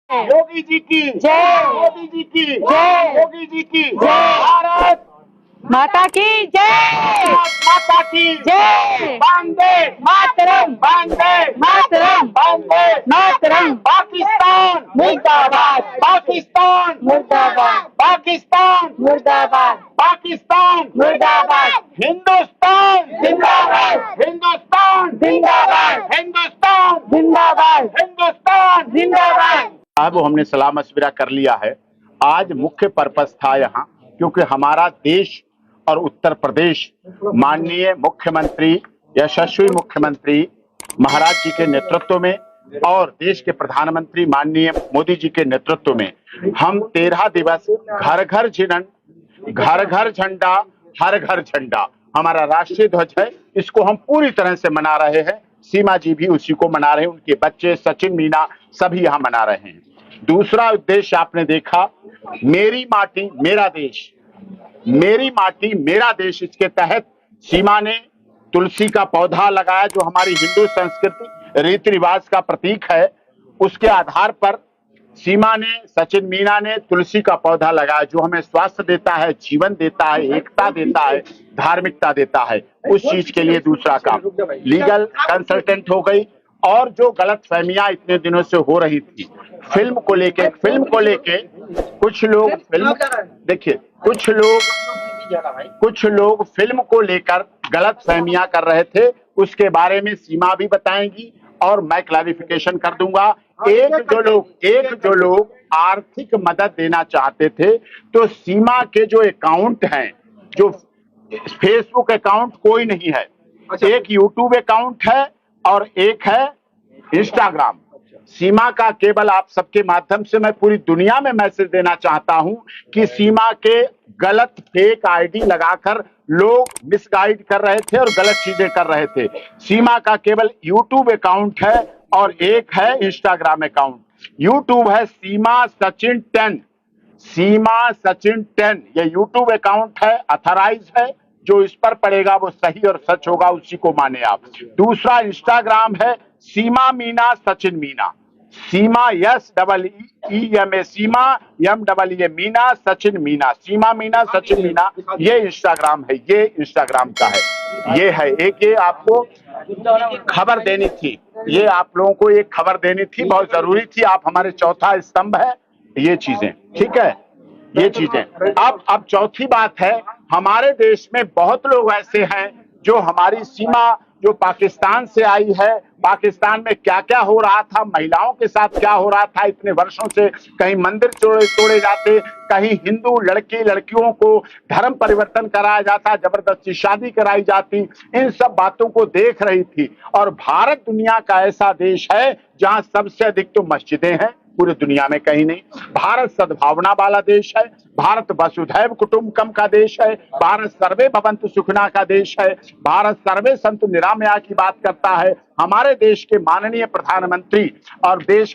योगी जी की जय। मोदी जी की जय। योगी जी की जय। भारत माता की जय। माता की जय। वंदे मातरम। वंदे मातरम। वंदे मातरम। पाकिस्तान मुर्दाबाद। पाकिस्तान मुर्दाबाद। पाकिस्तान मुर्दाबाद। पाकिस्तान मुर्दाबाद। हिंदुस्तान जिंदाबाद। हिंदुस्तान जिंदाबाद। हिंदुस्तान जिंदाबाद। हिंदुस्तान जिंदाबाद। अब हमने सलाह मशविरा कर लिया है। आज मुख्य पर्पस था यहाँ, क्योंकि हमारा देश और उत्तर प्रदेश माननीय मुख्यमंत्री यशस्वी मुख्यमंत्री महाराज जी के नेतृत्व में और देश के प्रधानमंत्री माननीय मोदी जी के नेतृत्व में हम 13 दिवस घर घर घर घर झंडा हर घर झंडा हमारा राष्ट्रीय ध्वज है, इसको हम पूरी तरह से मना रहे हैं। सीमा जी भी उसी को मना रहे हैं, उनके बच्चे सचिन मीना सभी यहाँ मना रहे हैं। दूसरा उद्देश्य आपने देखा, मेरी माटी मेरा देश, मेरी माटी मेरा देश। इसके तहत सीमा ने तुलसी का पौधा लगाया, जो हमारी हिंदू संस्कृति रीति रिवाज का प्रतीक है। उसके आधार पर सीमा ने, सचिन मीना ने तुलसी का पौधा लगाया, जो हमें स्वास्थ्य देता है, जीवन देता है, एकता देता है, धार्मिकता देता है। उस चीज के लिए दूसरा काम लीगल कंसल्टेंट हो गई। और जो गलत फहमियां इतने दिनों से हो रही थी फिल्म को लेके कुछ लोग फिल्म देखिए कुछ लोग फिल्म को लेकर गलत फहमियां कर रहे थे, उसके बारे में सीमा भी बताएंगी और मैं क्लैरिफिकेशन कर दूंगा। एक जो लोग आर्थिक मदद देना चाहते थे, तो सीमा के जो अकाउंट हैं, जो फेसबुक अकाउंट कोई नहीं है, एक यूट्यूब अकाउंट है और एक है इंस्टाग्राम। सीमा का केवल आप सबके माध्यम से मैं पूरी दुनिया में मैसेज देना चाहता हूं कि सीमा के गलत फेक आईडी लगाकर लोग मिसगाइड कर रहे थे और गलत चीजें कर रहे थे। सीमा का केवल यूट्यूब अकाउंट है और एक है इंस्टाग्राम अकाउंट। यूट्यूब है सीमा सचिन 10, सीमा सचिन 10 ये यूट्यूब अकाउंट है, अथराइज है। जो इस पर पड़ेगा वो सही और सच होगा, उसी को माने आप। दूसरा इंस्टाग्राम है सीमा मीना सचिन मीना, सीमा SEEMA सीमा MEE मीना सचिन मीना, सीमा मीना सचिन मीना, ये इंस्टाग्राम है, ये इंस्टाग्राम का है। ये है एक, ये आपको खबर देनी थी, ये आप लोगों को एक खबर देनी थी, बहुत जरूरी थी। आप हमारे चौथा स्तंभ है, ये चीजें ठीक है, ये चीजें। अब चौथी बात है, हमारे देश में बहुत लोग ऐसे हैं जो हमारी सीमा जो पाकिस्तान से आई है, पाकिस्तान में क्या क्या हो रहा था, महिलाओं के साथ क्या हो रहा था इतने वर्षों से, कहीं मंदिर तोड़े जाते, कहीं हिंदू लड़कियों को धर्म परिवर्तन कराया जाता, जबरदस्ती शादी कराई जाती, इन सब बातों को देख रही थी। और भारत दुनिया का ऐसा देश है जहां सबसे अधिक तो मस्जिदें हैं, पूरी दुनिया में कहीं नहीं। भारत सद्भावना वाला देश है, भारत वसुधैव कुटुंबकम का देश है, भारत सर्वे भवन्तु सुखिनः का देश है, भारत सर्वे सन्तु निरामया की बात करता है। हमारे देश के माननीय प्रधानमंत्री और प्रदेश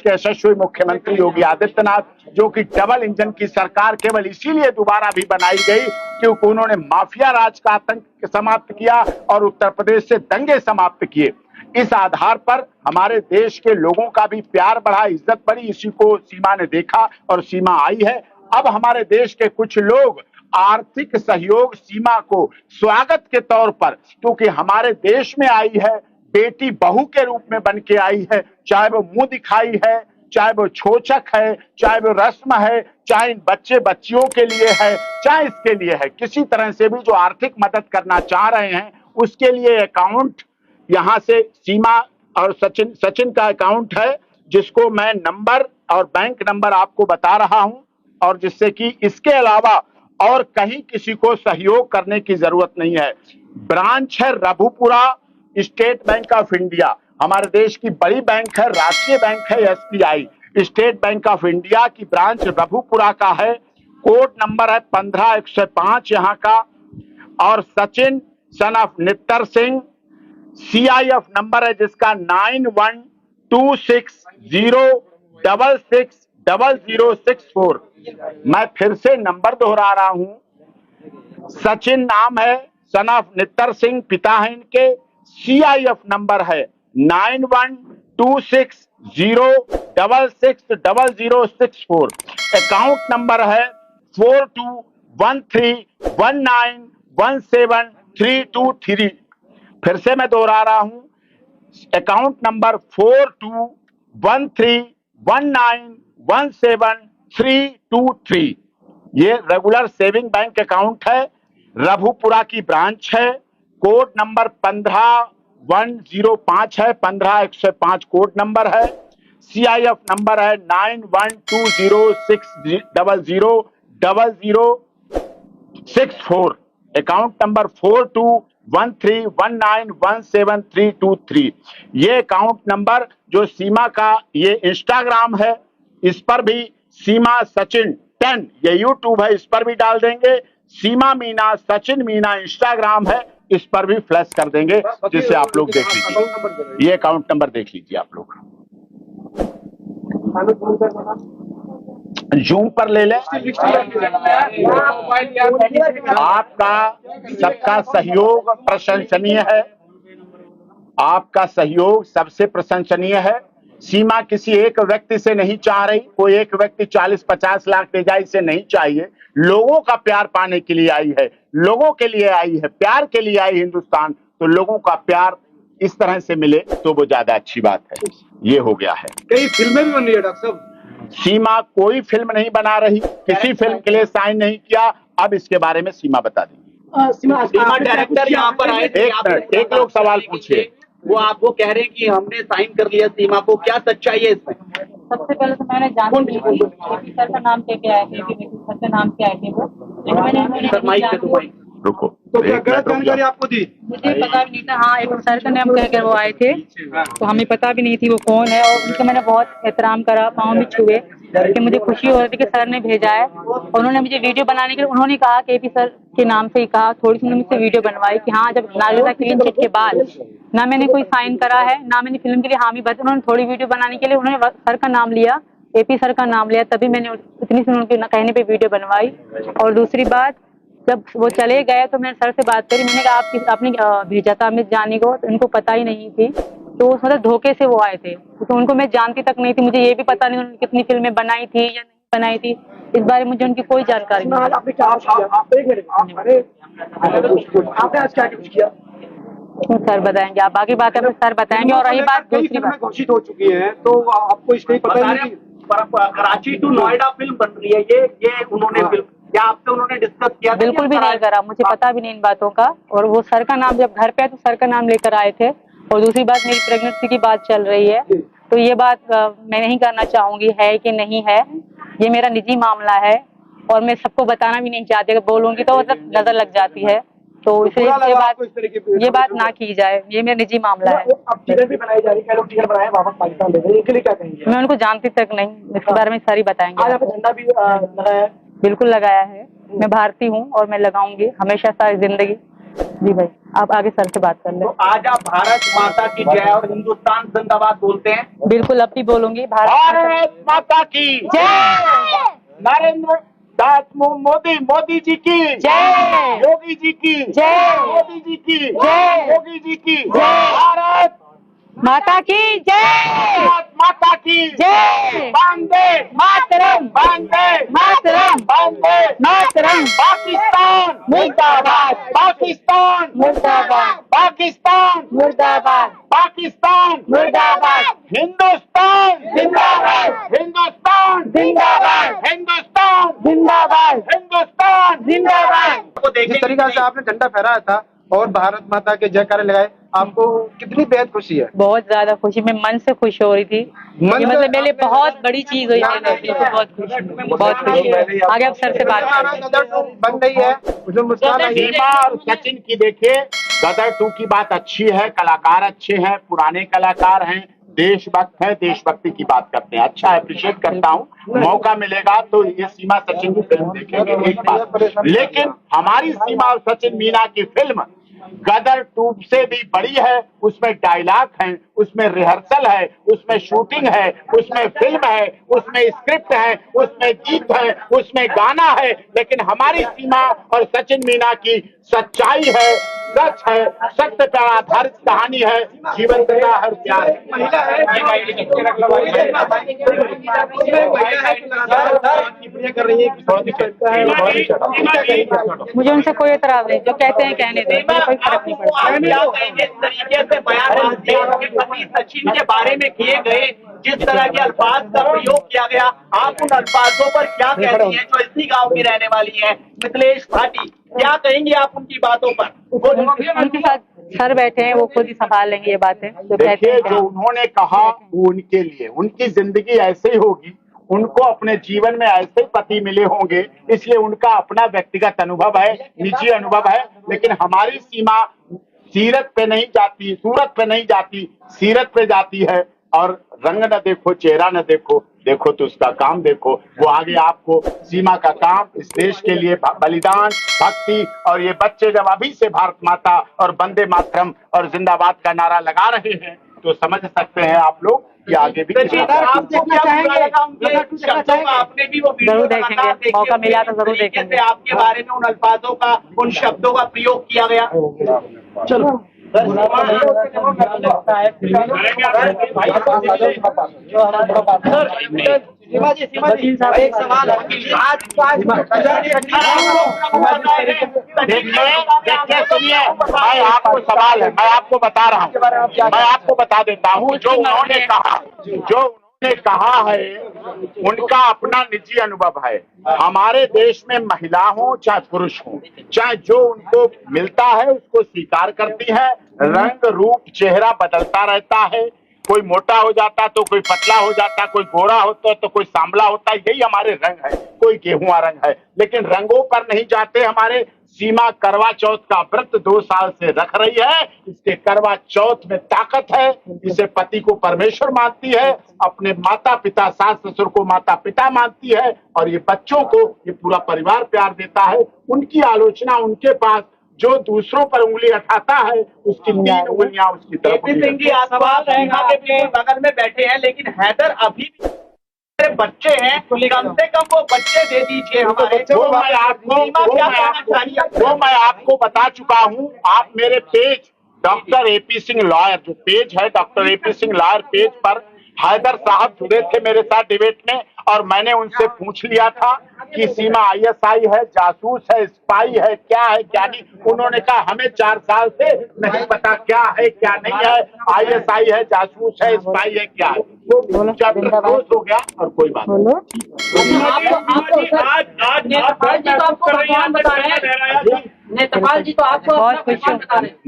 के यशस्वी मुख्यमंत्री योगी आदित्यनाथ, जो कि डबल इंजन की सरकार केवल इसीलिए दोबारा भी बनाई गई क्योंकि उन्होंने माफिया राज का आतंक समाप्त किया और उत्तर प्रदेश से दंगे समाप्त किए। इस आधार पर हमारे देश के लोगों का भी प्यार बढ़ा, इज्जत बढ़ी, इसी को सीमा ने देखा और सीमा आई है। अब हमारे देश के कुछ लोग आर्थिक सहयोग सीमा को स्वागत के तौर पर, क्योंकि हमारे देश में आई है, बेटी बहू के रूप में बन के आई है, चाहे वो मुंह दिखाई है, चाहे वो छोचक है, चाहे वो रस्म है, चाहे इन बच्चे बच्चियों के लिए है, चाहे इसके लिए है, किसी तरह से भी जो आर्थिक मदद करना चाह रहे हैं उसके लिए अकाउंट यहाँ से सीमा और सचिन का अकाउंट है, जिसको मैं नंबर और बैंक नंबर आपको बता रहा हूं, और जिससे कि इसके अलावा और कहीं किसी को सहयोग करने की जरूरत नहीं है। ब्रांच है Raghupura state Bank of India, हमारे देश की बड़ी बैंक है, राष्ट्रीय बैंक है SBI, State Bank of India की ब्रांच रघुपुरा का है। कोड नंबर है 15105 यहाँ का। और Sachin son of Nittar Singh CIF number है जिसका 9126060064। मैं फिर से नंबर दोहरा रहा हूं, सचिन नाम है, सन ऑफ नित्तर सिंह पिता है इनके, CIF नंबर है 0660064। अकाउंट नंबर है 4213191732 फिर से मैं दोहरा रहा हूं, अकाउंट नंबर 4213191732। ये रेगुलर सेविंग बैंक अकाउंट है, रघुपुरा की ब्रांच है, कोड नंबर 15105 है, 15105 कोड नंबर है, CIF नंबर है 9120600064, अकाउंट नंबर 4213191732। ये अकाउंट नंबर जो सीमा का ये इंस्टाग्राम है, इस पर भी सीमा सचिन 10 ये यूट्यूब है, इस पर भी डाल देंगे। सीमा मीना सचिन मीना इंस्टाग्राम है, इस पर भी फ्लैश कर देंगे, जिससे आप लोग देख लीजिए। ये अकाउंट नंबर देख लीजिए आप लोग, जूम पर ले लें। आपका सबका सहयोग प्रशंसनीय है, आपका सहयोग सबसे प्रशंसनीय है। सीमा किसी एक व्यक्ति से नहीं चाह रही, कोई एक व्यक्ति 40-50 लाख दे जाए, इसे नहीं चाहिए। लोगों का प्यार पाने के लिए आई है, लोगों के लिए आई है, प्यार के लिए आई हिंदुस्तान, तो लोगों का प्यार इस तरह से मिले तो वो ज्यादा अच्छी बात है। ये हो गया है। कई फिल्में भी बन रही है डॉक्टर साहब। सीमा कोई फिल्म नहीं बना रही, किसी फिल्म के लिए साइन नहीं किया। अब इसके बारे में सीमा बता देंगी। सीमा डायरेक्टर यहाँ पर आए थे, एक मिनट, एक लोग सवाल पूछिए। वो आपको कह रहे हैं कि हमने साइन कर लिया सीमा को, क्या सच्चाई है इसमें? सबसे पहले तो मैंने जान ली थी कि सर का नाम क्या क्या आए थे, सर का नाम क्या आए थे वो, लेकिन मैंने सर माइक पे तो माइक रुको, तो क्या एक गलत मिनट रुक जानकारी जाओ। आपको दी? मुझे पता भी नहीं था। हाँ, एक सर का नाम कह कर वो आए थे, तो हमें पता भी नहीं थी वो कौन है, और उनका मैंने बहुत एहतराम करा, पाँव भी छुए कि मुझे खुशी हो रही थी कि सर ने भेजा है। और उन्होंने मुझे वीडियो बनाने के लिए उन्होंने कहा, KP सर के नाम से ही कहा, थोड़ी सी मुझसे वीडियो बनवाई कि हाँ, जब नागरिकता क्लीन चिट के बाद ना मैंने कोई साइन करा है, ना मैंने फिल्म के लिए हामी बता, उन्होंने थोड़ी वीडियो बनाने के लिए उन्होंने सर का नाम लिया, KP सर का नाम लिया, तभी मैंने इतनी सी उनके कहने पे वीडियो बनवाई। और दूसरी बात, जब वो चले गए तो मैंने सर से बात करी, मैंने कहा आपने भेजा था अमित जानी को, तो इनको पता ही नहीं थी, तो मतलब धोखे से वो आए थे, तो उनको मैं जानती तक नहीं थी, मुझे ये भी पता नहीं उन्होंने कितनी फिल्में बनाई थी या नहीं बनाई थी, इस बारे में मुझे उनकी कोई जानकारी नहीं। सर बताएंगे, आप बाकी बातें में सर बताएंगे। और रही बात दूसरी बात, घोषित हो चुकी है, तो आपको इसमें पता नहीं। कराची टू नोएडा फिल्म बन रही है, ये उन्होंने फिल्म, क्या आपसे उन्होंने डिस्कस किया? बिल्कुल भी नहीं करा, मुझे पता भी नहीं इन बातों का। और वो सर का नाम जब घर पे आए तो सर का नाम लेकर आए थे। और दूसरी बात, मेरी प्रेगनेंसी की बात चल रही है, तो ये बात मैं नहीं करना चाहूंगी है कि नहीं है, ये मेरा निजी मामला है और मैं सबको बताना भी नहीं चाहती, अगर बोलूंगी तो मतलब नजर लग जाती है, तो इसलिए ये बात ना की जाए, ये मेरा निजी मामला है। भी बनाई जा रही है, लोग टिकट बनाए वापस पाकिस्तान ले गए, इनके लिए क्या कहेंगे? मैं उनको जानती तक नहीं, इसके बारे में सारी बताएंगे। आज आपने झंडा भी लगाया? बिल्कुल लगाया है, मैं भारतीय हूँ और मैं लगाऊंगी हमेशा सारी जिंदगी। जी भाई, आप आगे सर से बात कर लें। तो आज आप भारत माता की जय और हिंदुस्तान जिंदाबाद बोलते हैं? बिल्कुल, अब भी बोलूंगी भारत माता की जय, नरेंद्र दास मोदी जी की जय, योगी जी की जय, मोदी जी की जय, योगी जी की जय, भारत माता की जय, माता की जय, वंदे मातरम, वंदे मातरम, वंदे मातरम, पाकिस्तान मुर्दाबाद, पाकिस्तान मुर्दाबाद, पाकिस्तान मुर्दाबाद, पाकिस्तान मुर्दाबाद, हिंदुस्तान जिंदाबाद, हिंदुस्तान जिंदाबाद, हिंदुस्तान जिंदाबाद, हिंदुस्तान जिंदाबाद। जिस तरीके से आपने झंडा फहराया था और भारत माता के जयकारे लगाए, आपको कितनी बेहद खुशी है? बहुत ज्यादा खुशी, मैं मन से खुश हो रही थी, ये मतलब मेरे लिए बहुत बड़ी चीज हुई मेरे लिए, तो बहुत खुशी, बहुत खुशी है। आगे आप सर से बात करें। बन रही है, उसमें मुस्कान आई है। सीमा और सचिन की देखिए, गदर 2 की बात अच्छी है, कलाकार अच्छे हैं, पुराने कलाकार हैं, देशभक्त है, देशभक्ति की बात करते हैं, अच्छा अप्रिशिएट करता हूँ। मौका मिलेगा तो ये सीमा सचिन की फिल्म देखेंगे, एक बात। लेकिन हमारी सीमा और सचिन मीना की फिल्म गदर 2 से भी बड़ी है, उसमें डायलॉग है, उसमें रिहर्सल है, उसमें शूटिंग है, उसमें फिल्म है, उसमें स्क्रिप्ट है, उसमें गीत है, उसमें गाना है। लेकिन हमारी सीमा और सचिन मीना की सच्चाई है, सच है, सत्य पर आधारित कहानी है, जीवन का हर प्यार है। महिला है कर रही है। मुझे उनसे कोई एतराज नहीं, जो कहते हैं कहने दें, मुझे कोई फर्क नहीं पड़ता। आप क्या कहेंगे इस तरीके से बयान आपके पति सचिन के बारे में किए गए, जिस तरह के अल्फाज का प्रयोग किया गया, आप उन अल्फाजों पर क्या कहती हैं जो इसी गांव की रहने वाली है मिथिलेश भाटी, क्या कहेंगे आप उनकी बातों पर? उनके साथ सर बैठे हैं, वो खुद ही संभाल लेंगे ये बातें जो कहते देखिए, हैं। जो उन्होंने कहा वो उनके लिए, उनकी जिंदगी ऐसे ही होगी, उनको अपने जीवन में ऐसे ही पति मिले होंगे, इसलिए उनका अपना व्यक्तिगत अनुभव है, निजी अनुभव है। लेकिन हमारी सीमा सीरत पे नहीं जाती, सूरत पे नहीं जाती, सीरत पे जाती है। और रंग न देखो, चेहरा न देखो, देखो तो उसका काम देखो। वो आगे आपको सीमा का काम, इस देश के लिए बलिदान, भक्ति, और ये बच्चे जब अभी से भारत माता और वंदे मातरम और जिंदाबाद का नारा लगा रहे हैं तो समझ सकते हैं आप लोग कि आगे भी आपको क्या बुरा लगा उनके शब्दों का? आपने भी वो वीडियो जरूर देखेंगे, मौका मिला तो जरूर देखेंगे। आपके बारे में उन अल्फाजों का, उन शब्दों का प्रयोग किया गया। चलो एक सवाल देखिए सुनिए, मैं आपको सवाल है, मैं आपको बता रहा हूँ, मैं आपको बता देता हूँ। जो उन्होंने कहा है उनका अपना निजी अनुभव है। हमारे देश में महिला हो चाहे पुरुष हो, चाहे जो उनको मिलता है उसको स्वीकार करती है। रंग रूप चेहरा बदलता रहता है, कोई मोटा हो जाता तो कोई पतला हो जाता, कोई गोरा होता तो कोई सांवला होता, यही हमारे रंग है, कोई गेहुआ रंग है। लेकिन रंगों पर नहीं जाते। हमारे सीमा करवा चौथ का व्रत 2 साल से रख रही है। इसके करवा चौथ में ताकत है, इसे पति को परमेश्वर मानती है, अपने माता पिता सास ससुर को माता पिता मानती है, और ये बच्चों को ये पूरा परिवार प्यार देता है। उनकी आलोचना उनके पास जो दूसरों पर उंगली उठाता है उसकी 3 उंगलियां उसकी तरफ। एपी सिंह जी आसपास के बगल में बैठे हैं, लेकिन हैदर अभी भी बच्चे हैं, कम से कम वो बच्चे दे दीजिए हमारे। वो मैं आपको बता चुका हूँ। आप मेरे page doctor AP Singh lawyer, जो पेज है doctor AP Singh lawyer page पर हैदर साहब जुड़े थे मेरे साथ डिबेट में, और मैंने उनसे पूछ लिया था कि सीमा ISI है, जासूस है, स्पाई है, क्या है क्या नहीं। उन्होंने कहा हमें 4 साल से नहीं पता क्या है क्या नहीं है, ISI है, जासूस है, स्पाई है, क्या है। तो चैप्टर क्लोज हो गया और कोई बात नेत्रपाल जी तो आपको बहुत खुश हूँ।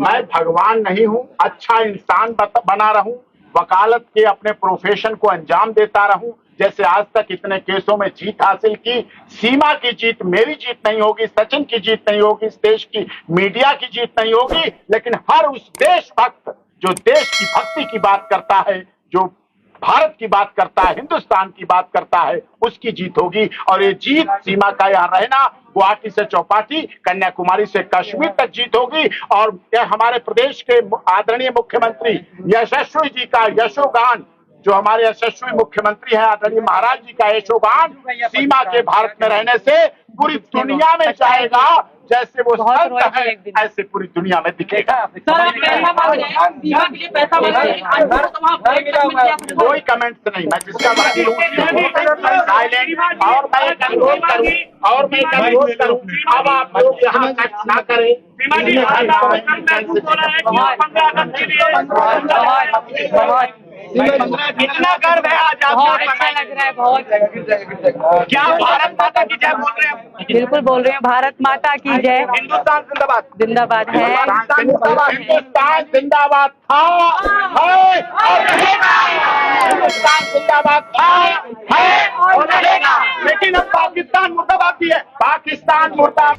मैं भगवान नहीं हूँ, अच्छा इंसान बना रहूं, वकालत के अपने प्रोफेशन को अंजाम देता रहूं, जैसे आज तक इतने केसों में जीत हासिल की। सीमा की जीत मेरी जीत नहीं होगी, सचिन की जीत नहीं होगी, इस देश की मीडिया की जीत नहीं होगी, लेकिन हर उस देशभक्त जो देश की भक्ति की बात करता है, जो भारत की बात करता है, हिंदुस्तान की बात करता है, उसकी जीत होगी। और ये जीत सीमा का यहाँ रहना, गुवाहाटी से चौपाटी, कन्याकुमारी से कश्मीर तक जीत होगी। और हमारे प्रदेश के आदरणीय मुख्यमंत्री यशस्वी जी का यशोगान, जो हमारे यशस्वी मुख्यमंत्री हैं आदरणीय महाराज जी का यशोगान सीमा के भारत में रहने से पूरी दुनिया में जाएगा। जैसे वो संत है ऐसे पूरी दुनिया में दिखेगा। कोई कमेंट्स नहीं, मैं जिसका वकील हूँ साइलेंट। और मैं एक अनुरोध करूँ अब आप लोग यहाँ टच ना करें। कितना गर्व है आज आपको, अच्छा लग रहा है बहुत। क्या भारत माता की जय बोल रहे हैं? बिल्कुल बोल रहे हैं, भारत माता की जय। हिंदुस्तान जिंदाबाद। जिंदाबाद है। हिंदुस्तान जिंदाबाद था, है और रहेगा। हिंदुस्तान जिंदाबाद था, है और रहेगा। लेकिन अब पाकिस्तान मुर्दाबाद भी है। पाकिस्तान मुर्दाबाद।